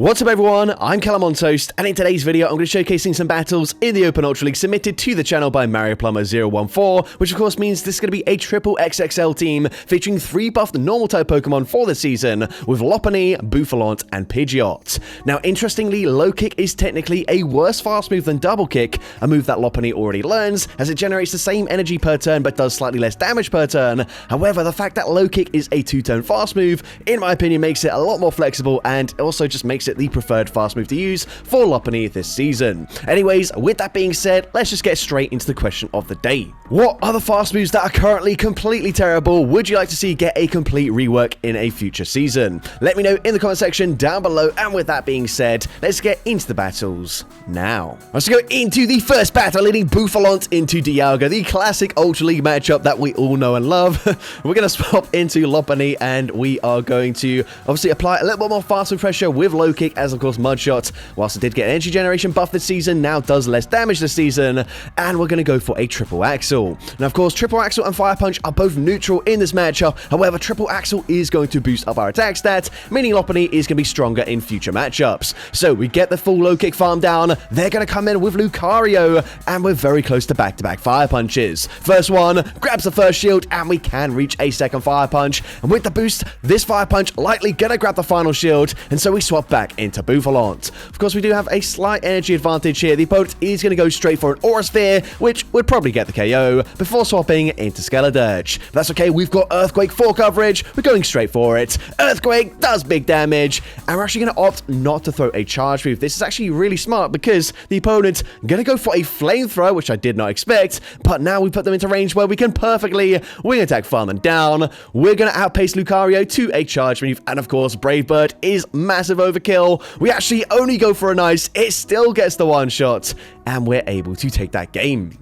What's up everyone, I'm CallumOnToast, and in today's video I'm going to be showcasing some battles in the Open Ultra League submitted to the channel by MarioPlumber014, which of course means this is going to be a triple XXL team featuring 3 buffed normal type Pokemon for this season, with Lopunny, Bouffalante, and Pidgeot. Now interestingly, low kick is technically a worse fast move than double kick, a move that Lopunny already learns, as it generates the same energy per turn but does slightly less damage per turn. However, the fact that low kick is a 2-turn fast move, in my opinion, makes it a lot more flexible and also just makes it the preferred fast move to use for Lopunny this season. Anyways, with that being said, let's just get straight into the question of the day. What are the fast moves that are currently completely terrible would you like to see get a complete rework in a future season? Let me know in the comment section down below, and with that being said, let's get into the battles now. Let's go into the first battle, leading Bouffalante into Dialga, the classic Ultra League matchup that we all know and love. We're going to swap into Lopunny, and we are going to obviously apply a little bit more fast move pressure with low kick, as of course Mudshot, whilst it did get energy generation buff this season, now does less damage this season, and we're going to go for a triple axle. Now of course, triple axle and fire punch are both neutral in this matchup. However, triple axle is going to boost up our attack stat, meaning Lopunny is going to be stronger in future matchups. So we get the full low kick farm down, they're going to come in with Lucario, and we're very close to back-to-back fire punches. First one grabs the first shield, and we can reach a second fire punch, and with the boost, this fire punch likely going to grab the final shield, and so we swap back into Bouffalante. Of course, we do have a slight energy advantage here. The opponent is going to go straight for an Aura Sphere, which would probably get the KO before swapping into Skeledirge. That's okay, we've got Earthquake for coverage. We're going straight for it. Earthquake does big damage, and we're actually going to opt not to throw a charge move. This is actually really smart because the opponent's going to go for a Flamethrower, which I did not expect, but now we put them into range where we can perfectly wing attack farm them down. We're going to outpace Lucario to a charge move, and of course, Brave Bird is massive overkill. We actually only go for an ice, it still gets the one shot, and we're able to take that game.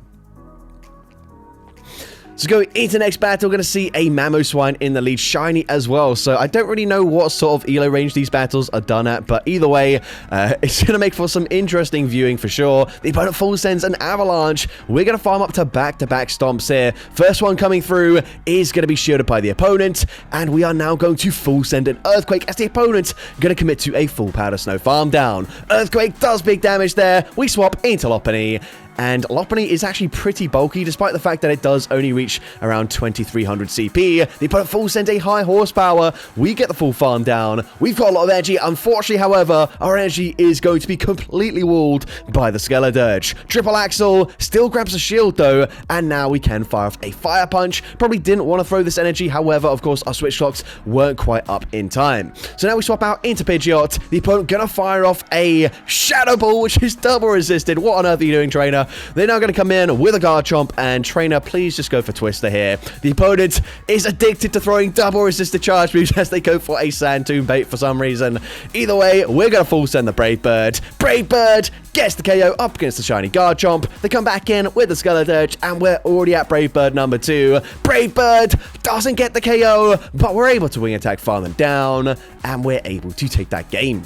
So going into the next battle, we're going to see a Mamoswine in the lead, shiny as well. So I don't really know what sort of elo range these battles are done at, but either way, it's going to make for some interesting viewing for sure. The opponent full sends an Avalanche. We're going to farm up to back-to-back stomps here. First one coming through is going to be shielded by the opponent, and we are now going to full send an Earthquake as the opponent's going to commit to a full Powder Snow farm down. Earthquake does big damage there. We swap into Lopunny. And Lopunny is actually pretty bulky, despite the fact that it does only reach around 2300 CP. The opponent full sends a high horsepower. We get the full farm down. We've got a lot of energy. Unfortunately, however, our energy is going to be completely walled by the Skeledirge. Triple Axle still grabs a shield though, and now we can fire off a Fire Punch. Probably didn't want to throw this energy. However, of course, our switch clocks weren't quite up in time. So now we swap out into Pidgeot. The opponent gonna fire off a Shadow Ball, which is double resisted. What on earth are you doing, trainer? They're now going to come in with a Garchomp, and trainer, please just go for Twister here. The opponent is addicted to throwing double resisted charge moves as they go for a Sand Tomb bait for some reason. Either way, we're going to full send the Brave Bird. Brave Bird gets the KO up against the shiny Garchomp. They come back in with the Skeledirge, and we're already at Brave Bird number 2. Brave Bird doesn't get the KO, but we're able to wing attack farm them down, and we're able to take that game.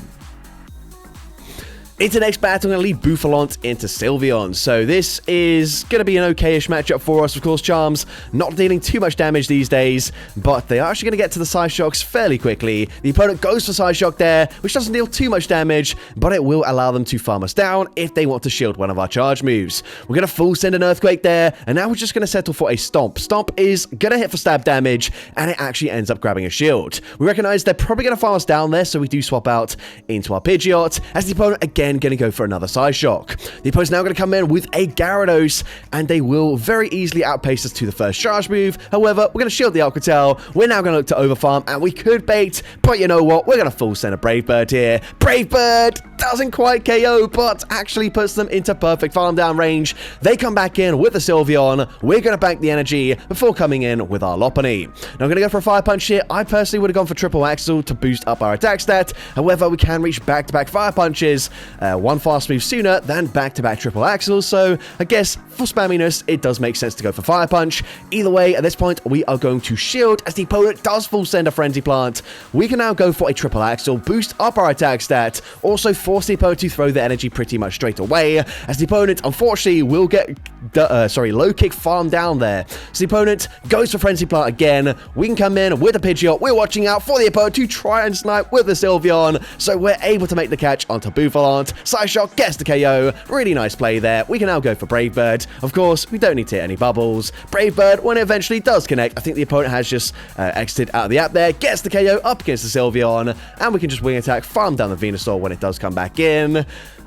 Into the next battle, I'm going to lead Bouffalante into Sylveon. So this is going to be an okay-ish matchup for us. Of course, Charms not dealing too much damage these days, but they are actually going to get to the Side Shocks fairly quickly. The opponent goes for Side Shock there, which doesn't deal too much damage, but it will allow them to farm us down if they want to shield one of our charge moves. We're going to full send an Earthquake there, and now we're just going to settle for a Stomp. Stomp is going to hit for stab damage, and it actually ends up grabbing a shield. We recognize they're probably going to farm us down there, so we do swap out into our Pidgeot, as the opponent again going to go for another Side Shock. The opponent's now going to come in with a Gyarados, and they will very easily outpace us to the first charge move. However, we're going to shield the Alcatel. We're now going to look to overfarm, and we could bait, but you know what? We're going to full send a Brave Bird here. Brave Bird doesn't quite KO, but actually puts them into perfect farm down range. They come back in with the Sylveon. We're going to bank the energy before coming in with our Lopunny. Now I'm going to go for a Fire Punch here. I personally would have gone for Triple Axle to boost up our attack stat. However, we can reach back-to-back Fire Punches, one fast move sooner than back-to-back Triple Axles, so I guess for spamminess, it does make sense to go for Fire Punch. Either way, at this point, we are going to shield as the opponent does full send a Frenzy Plant. We can now go for a Triple Axle, boost up our attack stat, also for force the opponent to throw their energy pretty much straight away, as the opponent, unfortunately, will get, low kick farm down there. So the opponent goes for Frenzy Plant again. We can come in with a Pidgeot. We're watching out for the opponent to try and snipe with the Sylveon, so we're able to make the catch onto Bouffalant. Side Shot gets the KO. Really nice play there. We can now go for Brave Bird. Of course, we don't need to hit any bubbles. Brave Bird, when it eventually does connect, I think the opponent has just exited out of the app there, gets the KO up against the Sylveon, and we can just wing attack, farm down the Venusaur when it does come back in.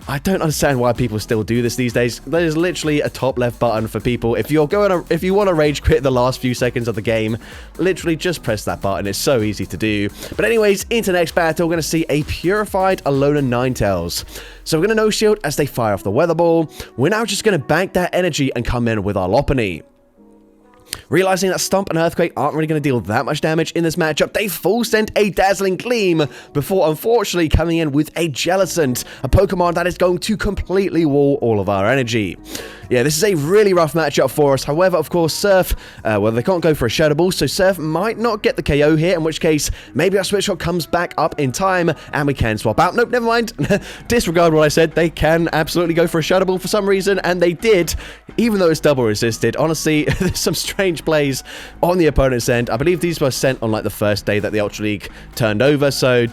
I don't understand why people still do this these days. There's literally a top left button for people. If you want to rage quit the last few seconds of the game, literally just press that button. It's so easy to do. But anyways, into the next battle, we're going to see a purified Alolan Ninetales. So we're going to no shield as they fire off the Weather Ball. We're now just going to bank that energy and come in with our Lopunny. Realizing that Stomp and Earthquake aren't really going to deal that much damage in this matchup, they full send a Dazzling Gleam before unfortunately coming in with a Jellicent, a Pokemon that is going to completely wall all of our energy. Yeah, this is a really rough matchup for us. However, of course, Surf, well, they can't go for a Shadow Ball, so Surf might not get the KO here, in which case, maybe our Switch Shot comes back up in time, and we can swap out. Nope, never mind. Disregard what I said. They can absolutely go for a Shadow Ball for some reason, and they did, even though it's double resisted. Honestly, there's some strange plays on the opponent's end. I believe these were sent on, like, the first day that the Ultra League turned over, so I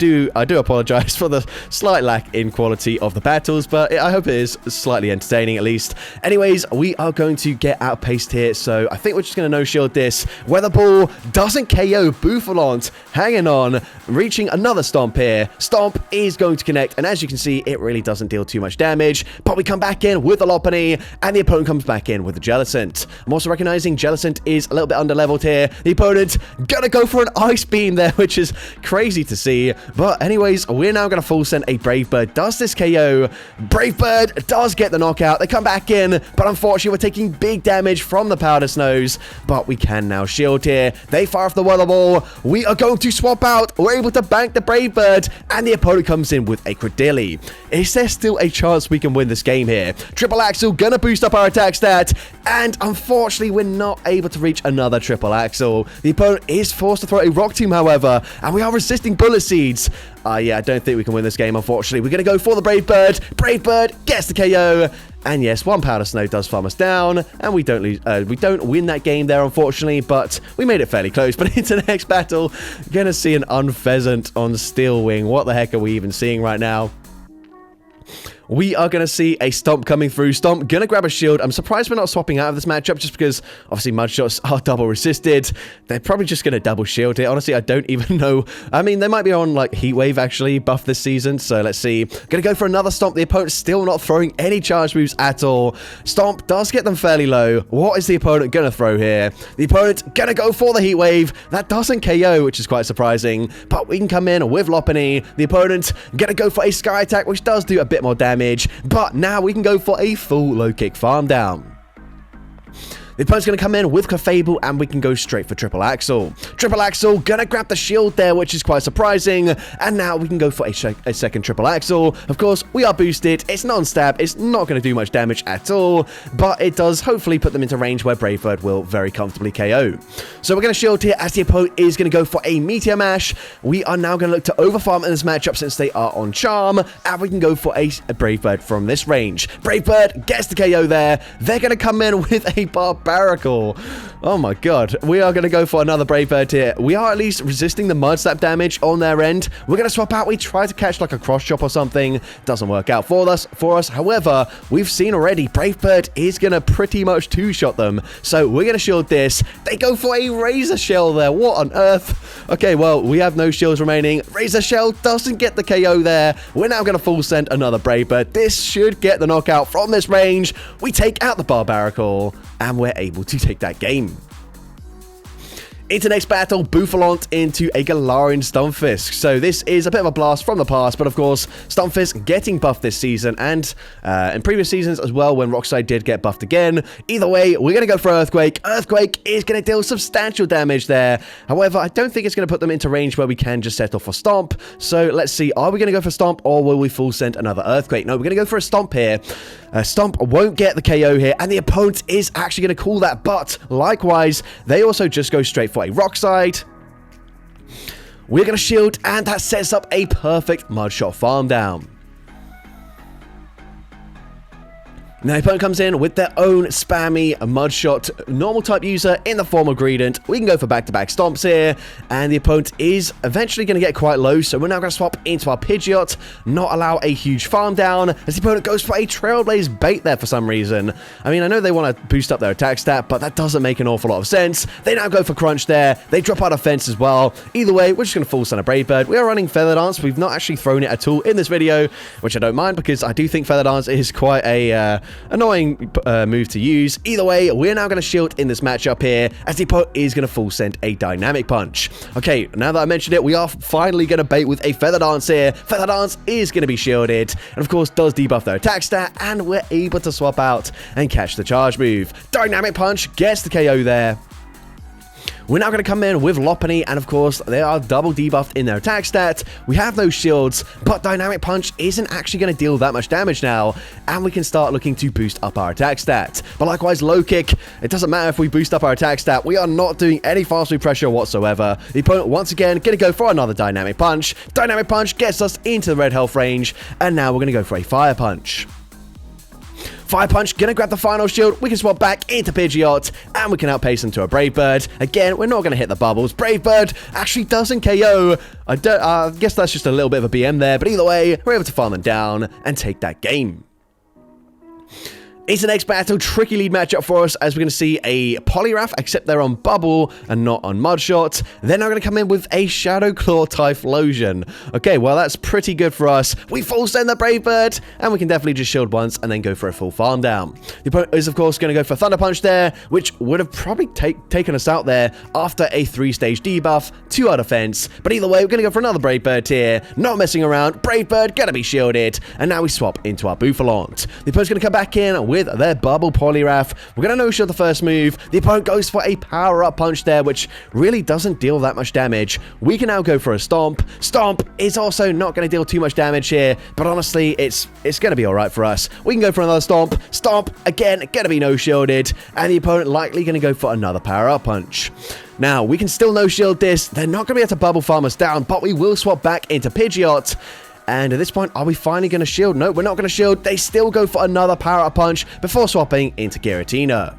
do apologize for the slight lack in quality of the battles, but I hope it is slightly entertaining, at least. Anyways, we are going to get outpaced here, so I think we're just going to no-shield this. Weather Ball doesn't KO Bouffalant, hanging on, reaching another Stomp here. Stomp is going to connect, and as you can see, it really doesn't deal too much damage, but we come back in with the Lopunny, and the opponent comes back in with the Jellicent. I'm also recognizing Jellicent is a little bit under-leveled here. The opponent gonna go for an Ice Beam there, which is crazy to see, but anyways, we're now going to full send a Brave Bird. Does this KO? Brave Bird does get the knockout. They come back in, but unfortunately, we're taking big damage from the Powder Snows, but we can now shield here. They fire off the Weather Ball. We are going to swap out. We're able to bank the Brave Bird, and the opponent comes in with a Credilli. Is there still a chance we can win this game here? Triple Axel gonna boost up our attack stat, and unfortunately, we're not able to reach another Triple Axel. The opponent is forced to throw a Rock Tomb, however, and we are resisting Bullet Seeds. Yeah, I don't think we can win this game, unfortunately. We're going to go for the Brave Bird. Brave Bird gets the KO. And yes, one Powder Snow does farm us down, and we don't win that game there, unfortunately, but we made it fairly close. But into the next battle, going to see an Unpheasant on Steel Wing. What the heck are we even seeing right now? We are going to see a Stomp coming through. Stomp going to grab a shield. I'm surprised we're not swapping out of this matchup just because, obviously, Mud Shots are double resisted. They're probably just going to double shield it. Honestly, I don't even know. I mean, they might be on, like, Heat Wave, actually, buff this season. So, let's see. Going to go for another Stomp. The opponent's still not throwing any charge moves at all. Stomp does get them fairly low. What is the opponent going to throw here? The opponent going to go for the Heat Wave. That doesn't KO, which is quite surprising. But we can come in with Lopunny. The opponent going to go for a Sky Attack, which does do a bit more damage. But now we can go for a full low kick farm down. The opponent's going to come in with Clefable, and we can go straight for Triple Axel. Triple Axel going to grab the shield there, which is quite surprising. And now we can go for a second Triple Axel. Of course, we are boosted. It's non-stab. It's not going to do much damage at all. But it does hopefully put them into range where Brave Bird will very comfortably KO. So we're going to shield here as the opponent is going to go for a Meteor Mash. We are now going to look to overfarm in this matchup since they are on Charm. And we can go for a Brave Bird from this range. Brave Bird gets the KO there. They're going to come in with a Barbaracle. Oh my god. We are going to go for another Brave Bird here. We are at least resisting the Mud Slap damage on their end. We're going to swap out. We try to catch like a Cross Chop or something. Doesn't work out for us. However, we've seen already Brave Bird is going to pretty much two-shot them. So we're going to shield this. They go for a Razor Shell there. What on earth? Okay, well, we have no shields remaining. Razor Shell doesn't get the KO there. We're now going to full send another Brave Bird. This should get the knockout from this range. We take out the Barbaracle, and we're able to take that game. Into next battle, Bouffalant into a Galarian Stunfisk. So this is a bit of a blast from the past, but of course, Stunfisk getting buffed this season and in previous seasons as well when Rockslide did get buffed again. Either way, we're going to go for Earthquake. Earthquake is going to deal substantial damage there. However, I don't think it's going to put them into range where we can just settle for Stomp. So let's see, are we going to go for Stomp or will we full send another Earthquake? No, we're going to go for a Stomp here. Stomp won't get the KO here, and the opponent is actually going to call that, but likewise, they also just go straight for a Rock Slide. We're going to shield, and that sets up a perfect Mud Shot farm down. Now, the opponent comes in with their own spammy mud shot normal type user in the form of Greedent. We can go for back-to-back stomps here, and the opponent is eventually going to get quite low, so we're now going to swap into our Pidgeot, not allow a huge farm down, as the opponent goes for a Trailblaze bait there for some reason. I mean, I know they want to boost up their attack stat, but that doesn't make an awful lot of sense. They now go for Crunch there. They drop out of Fence as well. Either way, we're just going to full send a Brave Bird. We are running Feather Dance. We've not actually thrown it at all in this video, which I don't mind because I do think Feather Dance is quite a annoying move to use. Either way, we're now going to shield in this matchup here, as the opponent is going to full send a Dynamic Punch. Okay, now that I mentioned it, we are finally going to bait with a Feather Dance here. Feather Dance is going to be shielded, and of course does debuff their attack stat, and we're able to swap out and catch the charge move. Dynamic Punch gets the KO there. We're now going to come in with Lopunny, and of course, they are double debuffed in their attack stat. We have no shields, but Dynamic Punch isn't actually going to deal that much damage now, and we can start looking to boost up our attack stat. But likewise, Low Kick, it doesn't matter if we boost up our attack stat, we are not doing any fast move pressure whatsoever. The opponent, once again, going to go for another Dynamic Punch. Dynamic Punch gets us into the red health range, and now we're going to go for a Fire Punch. Fire Punch, gonna grab the final shield. We can swap back into Pidgeot, and we can outpace him to a Brave Bird. Again, we're not gonna hit the bubbles. Brave Bird actually doesn't KO. I guess that's just a little bit of a BM there, but either way, we're able to farm them down and take that game. It's the next battle, tricky lead matchup for us, as we're going to see a Poliwrath, except they're on Bubble and not on Mudshot. Then I'm going to come in with a Shadow Claw Typhlosion. Okay, well, that's pretty good for us. We full send the Brave Bird, and we can definitely just shield once and then go for a full farm down. The opponent is, of course, going to go for Thunder Punch there, which would have probably taken us out there after a 3-stage debuff to our defense. But either way, we're going to go for another Brave Bird here, not messing around. Brave Bird going to be shielded, and now we swap into our Bouffalante. The opponent's going to come back in with their Bubble Poliwrath. We're going to no-shield the first move. The opponent goes for a power-up punch there, which really doesn't deal that much damage. We can now go for a Stomp. Stomp is also not going to deal too much damage here, but honestly, it's going to be alright for us. We can go for another Stomp. Stomp, again, going to be no-shielded, and the opponent likely going to go for another power-up punch. Now, we can still no-shield this. They're not going to be able to Bubble Farm us down, but we will swap back into Pidgeot. And at this point, are we finally going to shield? No, we're not going to shield. They still go for another power-up punch before swapping into Giratina.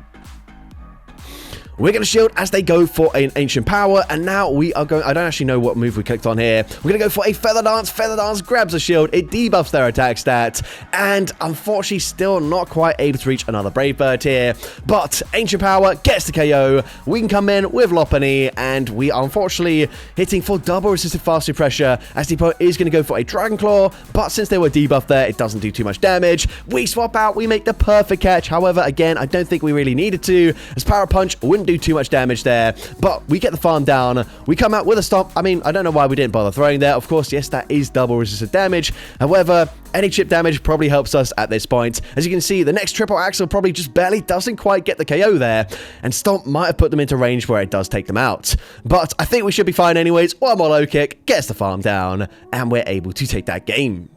We're going to shield as they go for an Ancient Power, and now we are going... I don't actually know what move we clicked on here. We're going to go for a Feather Dance. Feather Dance grabs a shield. It debuffs their attack stat, and unfortunately still not quite able to reach another Brave Bird here. But Ancient Power gets the KO. We can come in with Lopunny, and we are unfortunately hitting for double resisted fast move pressure, as the opponent is going to go for a Dragon Claw, but since they were debuffed there, it doesn't do too much damage. We swap out. We make the perfect catch. However, again, I don't think we really needed to, as Power Punch wouldn't do too much damage there, but we get the farm down. We come out with a Stomp. I mean, I don't know why we didn't bother throwing there. Of course, yes, that is double resisted damage. However, any chip damage probably helps us at this point. As you can see, the next triple axle probably just barely doesn't quite get the KO there, and Stomp might have put them into range where it does take them out. But I think we should be fine anyways. One more low kick, gets the farm down, and we're able to take that game.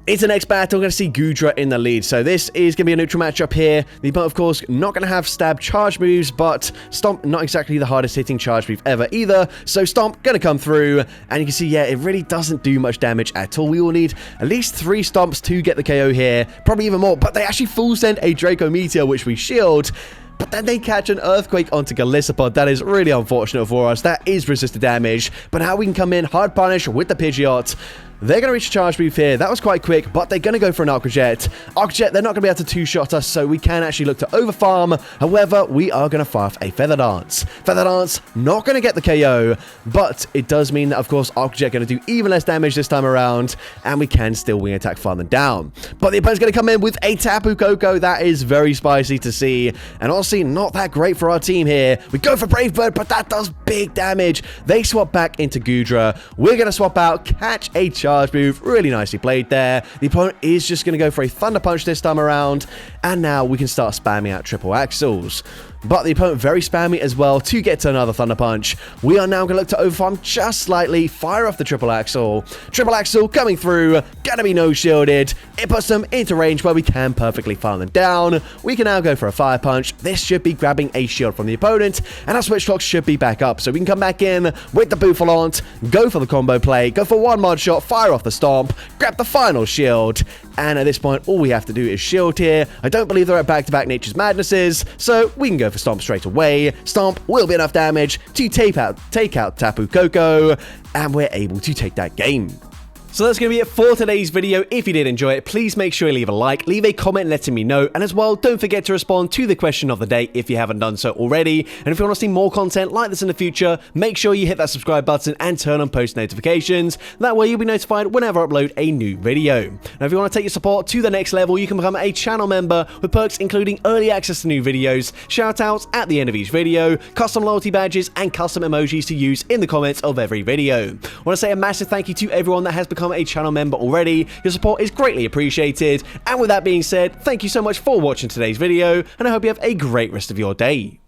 It's the next battle. We're going to see Goodra in the lead. So this is going to be a neutral matchup here. The opponent, of course, not going to have stab charge moves, but Stomp, not exactly the hardest hitting charge move ever either. So Stomp going to come through, and you can see, yeah, it really doesn't do much damage at all. We will need at least 3 Stomps to get the KO here, probably even more, but they actually full send a Draco Meteor, which we shield. But then they catch an Earthquake onto Galissapod. That is really unfortunate for us. That is resisted damage. But now we can come in, hard punish with the Pidgeot. They're going to reach a charge move here. That was quite quick, but they're going to go for an Aqua Jet. Aqua Jet, they're not going to be able to two-shot us, so we can actually look to overfarm. However, we are going to fire off a Feather Dance. Feather Dance, not going to get the KO, but it does mean that, of course, Aqua Jet going to do even less damage this time around, and we can still wing attack farm them down. But the opponent's going to come in with a Tapu Koko. That is very spicy to see, and honestly, not that great for our team here. We go for Brave Bird, but that does big damage. They swap back into Goodra. We're going to swap out, catch a charge move. Really nicely played there. The opponent is just going to go for a Thunder Punch this time around, and now we can start spamming out triple axles. but the opponent very spammy as well to get to another Thunder Punch. We are now going to look to overfarm just slightly, fire off the triple axle. Triple axle coming through, gonna be no shielded. It puts them into range where we can perfectly farm them down. We can now go for a fire punch. This should be grabbing a shield from the opponent, and our switch clock should be back up. So we can come back in with the Bouffalante, go for the combo play, go for one mod shot, fire off the stomp, grab the final shield. And at this point, all we have to do is shield here. I don't believe they're at back-to-back Nature's Madnesses, so we can go for Stomp straight away. Stomp will be enough damage to take out Tapu Koko, and we're able to take that game. So that's going to be it for today's video. If you did enjoy it, please make sure you leave a like, leave a comment letting me know, and as well, don't forget to respond to the question of the day if you haven't done so already. And if you want to see more content like this in the future, make sure you hit that subscribe button and turn on post notifications. That way you'll be notified whenever I upload a new video. Now, if you want to take your support to the next level, you can become a channel member with perks including early access to new videos, shoutouts at the end of each video, custom loyalty badges, and custom emojis to use in the comments of every video. I want to say a massive thank you to everyone that has become a channel member already. Your support is greatly appreciated. And with that being said, thank you so much for watching today's video, and I hope you have a great rest of your day.